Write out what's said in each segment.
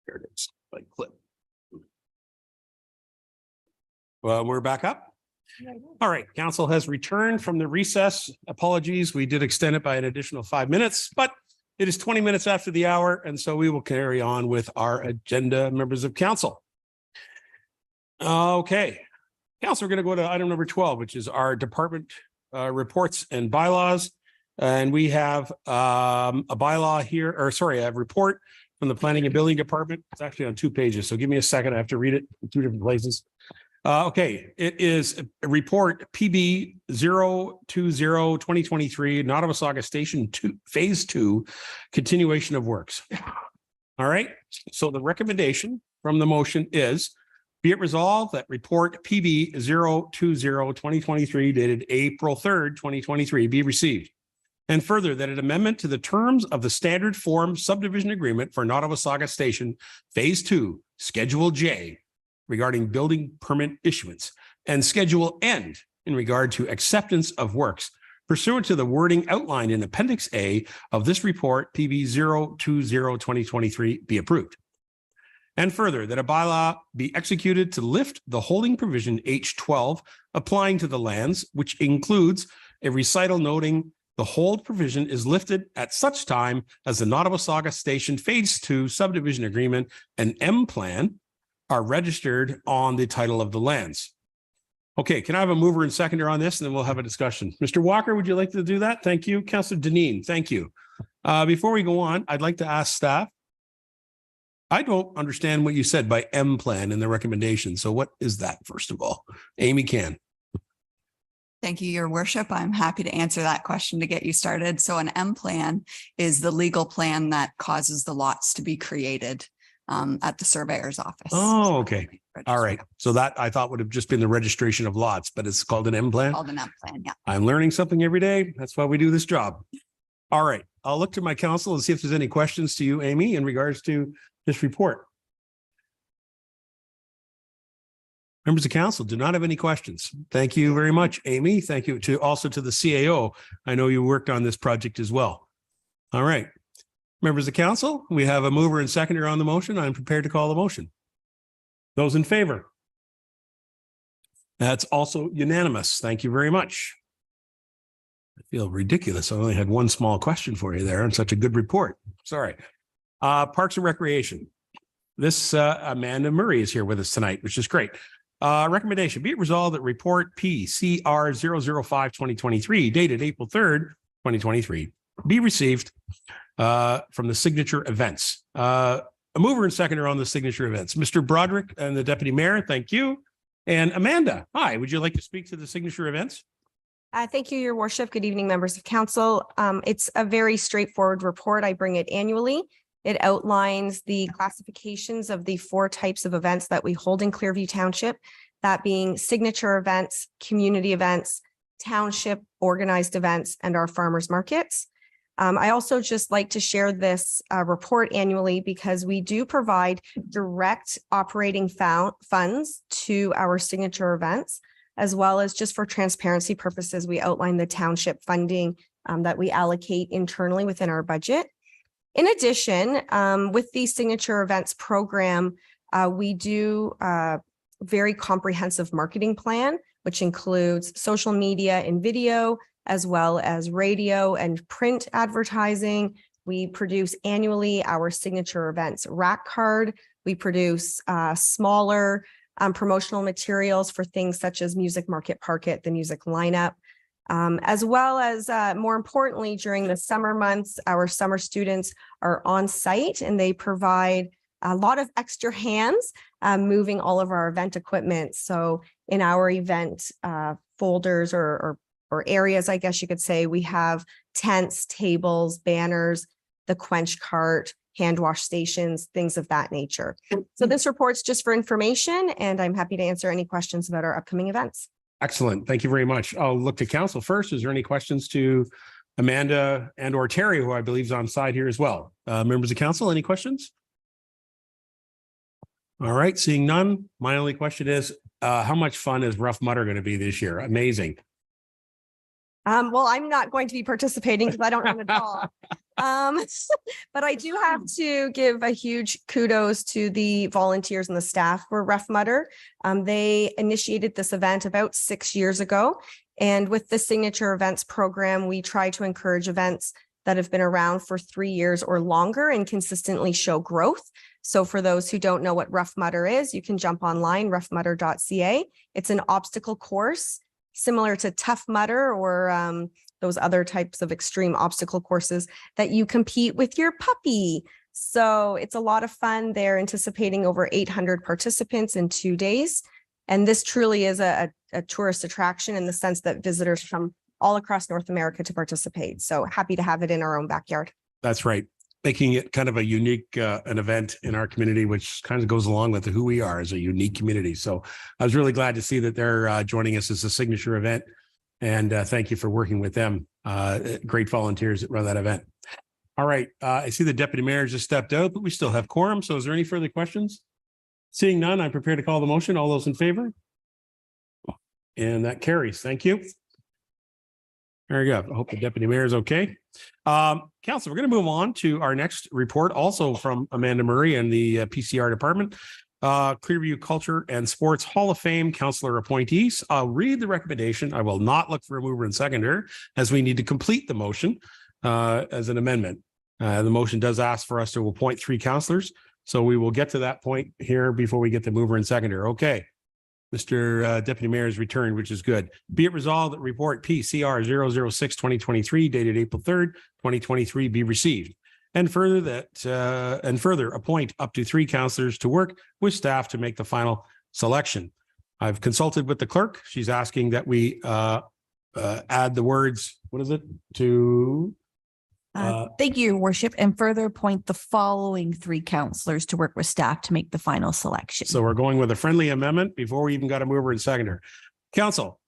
There it is, like clip. Well, we're back up. All right, council has returned from the recess. Apologies, we did extend it by an additional 5 minutes, but it is 20 minutes after the hour, and so we will carry on with our agenda, members of council. Okay, council, we're going to go to item number 12, which is our department reports and bylaws. And we have a bylaw here, or sorry, a report from the Planning and Building Department. It's actually on 2 pages, so give me a second. I have to read it in 2 different places. Okay, it is a report PB 020-2023, Nottawasaga Station 2, Phase 2, continuation of works. All right, so the recommendation from the motion is, be it resolved that report PB 020-2023 dated April 3rd, 2023 be received. And further, that an amendment to the terms of the standard form subdivision agreement for Nottawasaga Station Phase 2, Schedule J, regarding building permit issuance, and Schedule N in regard to acceptance of works pursuant to the wording outlined in Appendix A of this report, PB 020-2023, be approved. And further, that a bylaw be executed to lift the holding provision H12 applying to the lands, which includes a recital noting the hold provision is lifted at such time as the Nottawasaga Station Phase 2 subdivision agreement and M plan are registered on the title of the lands. Okay, can I have a mover and seconder on this, and then we'll have a discussion. Mr. Walker, would you like to do that? Thank you. Councillor Deneen, thank you. Before we go on, I'd like to ask staff, I don't understand what you said by M plan in the recommendation. So what is that, first of all? Amy can. Thank you, Your Worship. I'm happy to answer that question to get you started. So an M plan is the legal plan that causes the lots to be created at the surveyor's office. Oh, okay. All right. So that I thought would have just been the registration of lots, but it's called an M plan. Called an M plan, yeah. I'm learning something every day. That's why we do this job. All right. I'll look to my counsel and see if there's any questions to you, Amy, in regards to this report. Members of council do not have any questions. Thank you very much, Amy. Thank you to also to the CAO. I know you worked on this project as well. All right. Members of council, we have a mover and seconder on the motion. I'm prepared to call the motion. Those in favor? That's also unanimous. Thank you very much. I feel ridiculous. I only had one small question for you there and such a good report. Sorry. Parks and Recreation. This Amanda Murray is here with us tonight, which is great. Recommendation, be it resolved that report PCR 005-2023 dated April 3rd, 2023 be received from the signature events. A mover and seconder on the signature events. Mr. Broderick and the Deputy Mayor, thank you. And Amanda, hi, would you like to speak to the signature events? Thank you, Your Worship. Good evening, members of council. It's a very straightforward report. I bring it annually. It outlines the classifications of the 4 types of events that we hold in Clearview Township, that being signature events, community events, township organized events, and our farmers markets. I also just like to share this report annually because we do provide direct operating funds to our signature events, as well as just for transparency purposes, we outline the township funding that we allocate internally within our budget. In addition, with the signature events program, we do a very comprehensive marketing plan, which includes social media and video, as well as radio and print advertising. We produce annually our signature events rack card. We produce smaller promotional materials for things such as Music Market Parket, the music lineup. As well as more importantly, during the summer months, our summer students are on site and they provide a lot of extra hands moving all of our event equipment. So in our event folders or areas, I guess you could say, we have tents, tables, banners, the quench cart, hand wash stations, things of that nature. So this report's just for information, and I'm happy to answer any questions about our upcoming events. Excellent. Thank you very much. I'll look to council first. Is there any questions to Amanda and or Terry, who I believe is on side here as well? Members of council, any questions? All right, seeing none. My only question is, how much fun is Rough Mudder going to be this year? Amazing. Well, I'm not going to be participating because I don't run at all. But I do have to give a huge kudos to the volunteers and the staff for Rough Mudder. They initiated this event about 6 years ago. And with the signature events program, we try to encourage events that have been around for 3 years or longer and consistently show growth. So for those who don't know what Rough Mudder is, you can jump online, roughmudder.ca. It's an obstacle course similar to Tough Mudder or those other types of extreme obstacle courses that you compete with your puppy. So it's a lot of fun. They're anticipating over 800 participants in 2 days. And this truly is a tourist attraction in the sense that visitors come all across North America to participate. So happy to have it in our own backyard. That's right. Making it kind of a unique an event in our community, which kind of goes along with who we are as a unique community. So I was really glad to see that they're joining us as a signature event. And thank you for working with them. Great volunteers that run that event. All right. I see the deputy mayor just stepped out, but we still have quorum. So is there any further questions? Seeing none, I'm prepared to call the motion. All those in favor? And that carries. Thank you. Very good. I hope the deputy mayor is okay. Council, we're going to move on to our next report, also from Amanda Murray and the PCR department. Clearview Culture and Sports Hall of Fame councillor appointees. I'll read the recommendation. I will not look for a mover and seconder as we need to complete the motion as an amendment. The motion does ask for us to appoint 3 councillors. So we will get to that point here before we get the mover and seconder. Okay. Mr. Deputy Mayor has returned, which is good. Be it resolved that report PCR 006-2023 dated April 3rd, 2023 be received. And further appoint up to 3 councillors to work with staff to make the final selection. I've consulted with the clerk. She's asking that we add the words, what is it, to thank you, Your Worship, and further appoint the following 3 councillors to work with staff to make the final selection. So we're going with a friendly amendment before we even got a mover and seconder. Council,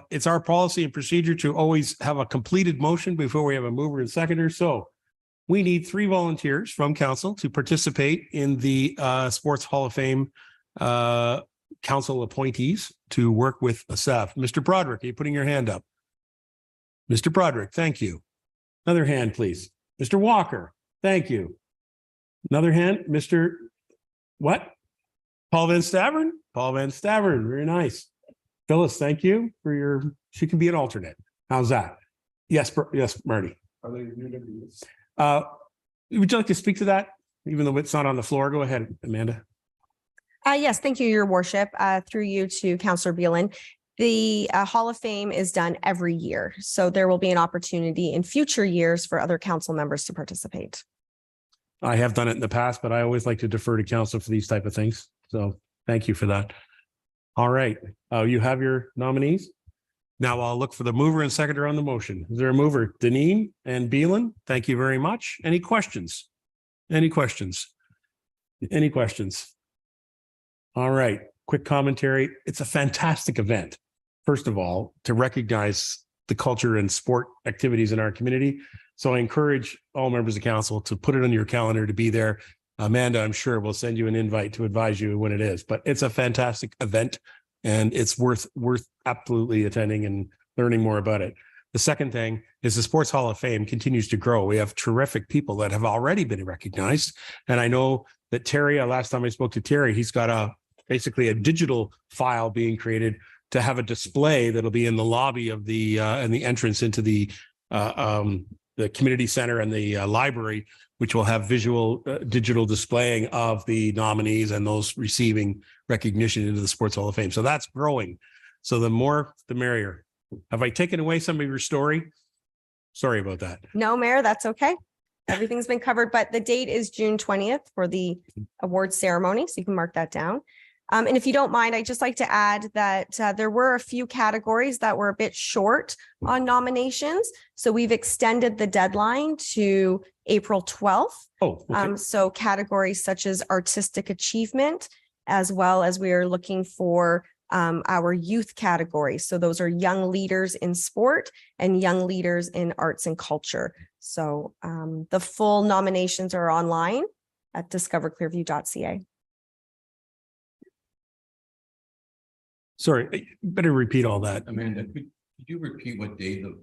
it's our policy and procedure to always have a completed motion before we have a mover and seconder. So we need 3 volunteers from council to participate in the Sports Hall of Fame council appointees to work with staff. Mr. Broderick, are you putting your hand up? Mr. Broderick, thank you. Another hand, please. Mr. Walker, thank you. Another hand, Mr. What? Paul Van Stavern? Paul Van Stavern, very nice. Phyllis, thank you for your, she can be an alternate. How's that? Yes, yes, Marty. Are they would you like to speak to that? Even though it's not on the floor, go ahead, Amanda. Yes, thank you, Your Worship. Through you to Councillor Beelan. The Hall of Fame is done every year, so there will be an opportunity in future years for other council members to participate. I have done it in the past, but I always like to defer to council for these type of things. So thank you for that. All right. You have your nominees. Now I'll look for the mover and seconder on the motion. Is there a mover? Deneen and Beelan, thank you very much. Any questions? Any questions? Any questions? All right. Quick commentary. It's a fantastic event. First of all, to recognize the culture and sport activities in our community. So I encourage all members of council to put it on your calendar to be there. Amanda, I'm sure, will send you an invite to advise you when it is, but it's a fantastic event and it's worth absolutely attending and learning more about it. The second thing is the Sports Hall of Fame continues to grow. We have terrific people that have already been recognized. And I know that Terry, last time I spoke to Terry, he's got basically a digital file being created to have a display that'll be in the lobby of the and the entrance into the community center and the library, which will have visual digital displaying of the nominees and those receiving recognition into the Sports Hall of Fame. So that's growing. So the more, the merrier. Have I taken away some of your story? Sorry about that. No, Mayor, that's okay. Everything's been covered, but the date is June 20th for the award ceremony. So you can mark that down. And if you don't mind, I'd just like to add that there were a few categories that were a bit short on nominations. So we've extended the deadline to April 12th. Oh, okay. So categories such as artistic achievement, as well as we are looking for our youth category. So those are young leaders in sport and young leaders in arts and culture. So the full nominations are online at discoverclearview.ca. Sorry, better repeat all that. Amanda, could you repeat what day the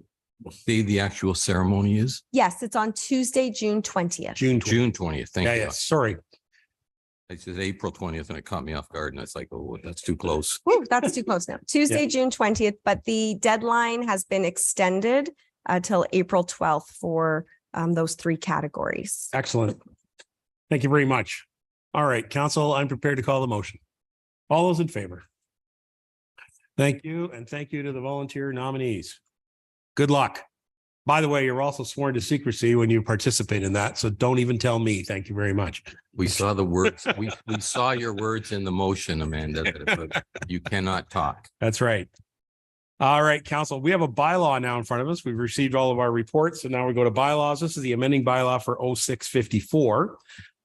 day the actual ceremony is? Yes, it's on Tuesday, June 20th. June 20th. June 20th. Thank Yeah, you. yeah, sorry. It says April 20th and it caught me off guard and it's like, oh, that's too close. Whew, that's too close now. Tuesday, June 20th, but the deadline has been extended till April 12th for those three categories. Excellent. Thank you very much. All right, council, I'm prepared to call the motion. All those in favor? Thank you, and thank you to the volunteer nominees. Good luck. By the way, you're also sworn to secrecy when you participate in that, so don't even tell me. Thank you very much. We saw the words, we saw your words in the motion, Amanda, but you cannot talk. That's right. All right, council, we have a bylaw now in front of us. We've received all of our reports, and now we go to bylaws. This is the amending bylaw for 0654.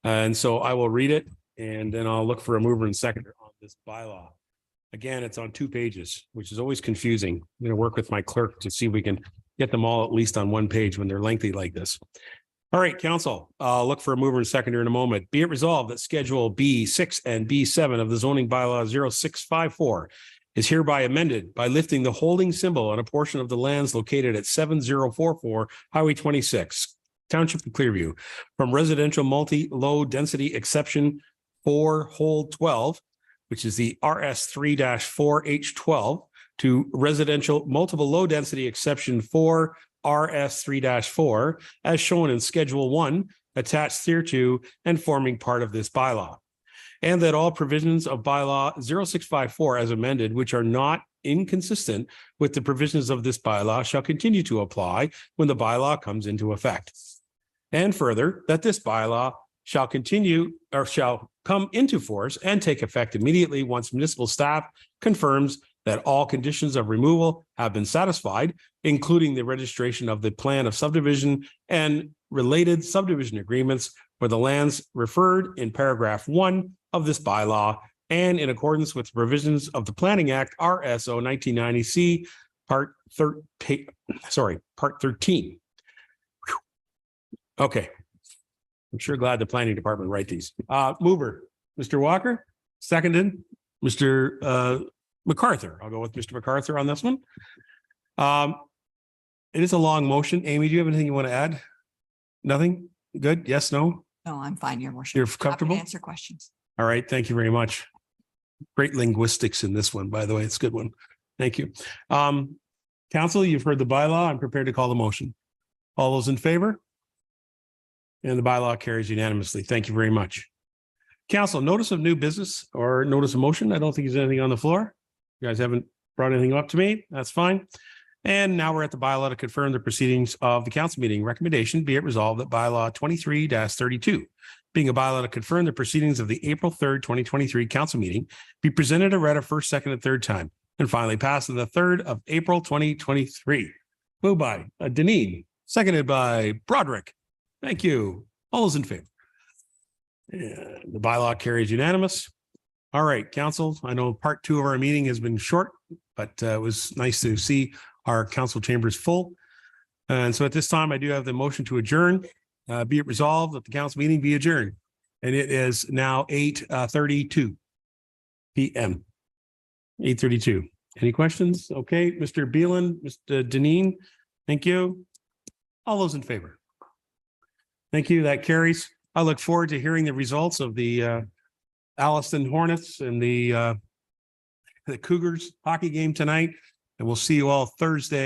And so I will read it, and then I'll look for a mover and seconder on this bylaw. Again, it's on 2 pages, which is always confusing. I'm going to work with my clerk to see if we can get them all at least on 1 page when they're lengthy like this. All right, council, I'll look for a mover and seconder in a moment. Be it resolved that Schedule B6 and B7 of the zoning bylaw 0654 is hereby amended by lifting the holding symbol on a portion of the lands located at 7044 Highway 26, Township of Clearview, from residential multi-low density exception 4 hold 12, which is the RS3-4H12, to residential multiple low density exception 4 RS3-4, as shown in Schedule 1, attached thereto and forming part of this bylaw. And that all provisions of bylaw 0654 as amended, which are not inconsistent with the provisions of this bylaw, shall continue to apply when the bylaw comes into effect. And further, that this bylaw shall continue or shall come into force and take effect immediately once municipal staff confirms that all conditions of removal have been satisfied, including the registration of the plan of subdivision and related subdivision agreements for the lands referred in paragraph 1 of this bylaw, and in accordance with the provisions of the Planning Act, RSO 1990C, Part 13. Whew. Okay. I'm sure glad the planning department write these. Mover, Mr. Walker, seconded, Mr. MacArthur. I'll go with Mr. MacArthur on this one. It is a long motion. Amy, do you have anything you want to add? Nothing? Good? Yes, no? No, I'm fine, your worship. You're Happy to comfortable? answer questions. All right. Thank you very much. Great linguistics in this one, by the way. It's a good one. Thank you. Council, you've heard the bylaw. I'm prepared to call the motion. All those in favor? And the bylaw carries unanimously. Thank you very much. Council, notice of new business or notice of motion. I don't think there's anything on the floor. You guys haven't brought anything up to me. That's fine. And now we're at the bylaw to confirm the proceedings of the council meeting. Recommendation, be it resolved that bylaw 23-32, being a bylaw to confirm the proceedings of the April 3rd, 2023 council meeting, be presented and read a first, second, and third time, and finally passed on the 3rd of April, 2023. Moved by Deneen, seconded by Broderick. Thank you. All those in favor? And the bylaw carries unanimous. All right, council, I know part 2 of our meeting has been short, but it was nice to see our council chambers full. And so at this time, I do have the motion to adjourn. Be it resolved that the council meeting be adjourned. And it is now 8:32 p.m. 8:32. Any questions? Okay, Mr. Beelan, Mr. Deneen, thank you. All those in favor? Thank you. That carries. I look forward to hearing the results of the Alliston Hornets and the Cougars hockey game tonight. And we'll see you all Thursday.